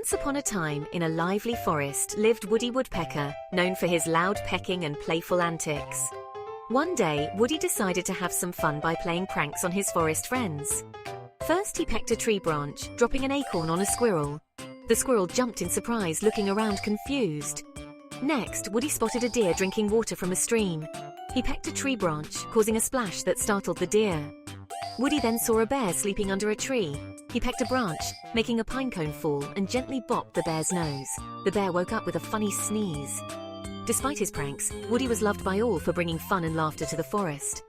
Once upon a time, in a lively forest, lived Woody Woodpecker, known for his loud pecking and playful antics. One day, Woody decided to have some fun by playing pranks on his forest friends. First, he pecked a tree branch, dropping an acorn on a squirrel. The squirrel jumped in surprise, looking around confused. Next, Woody spotted a deer drinking water from a stream. He pecked a tree branch, causing a splash that startled the deer. Woody then saw a bear sleeping under a tree. He pecked a branch, making a pine cone fall, and gently bopped the bear's nose. The bear woke up with a funny sneeze. Despite his pranks, Woody was loved by all for bringing fun and laughter to the forest.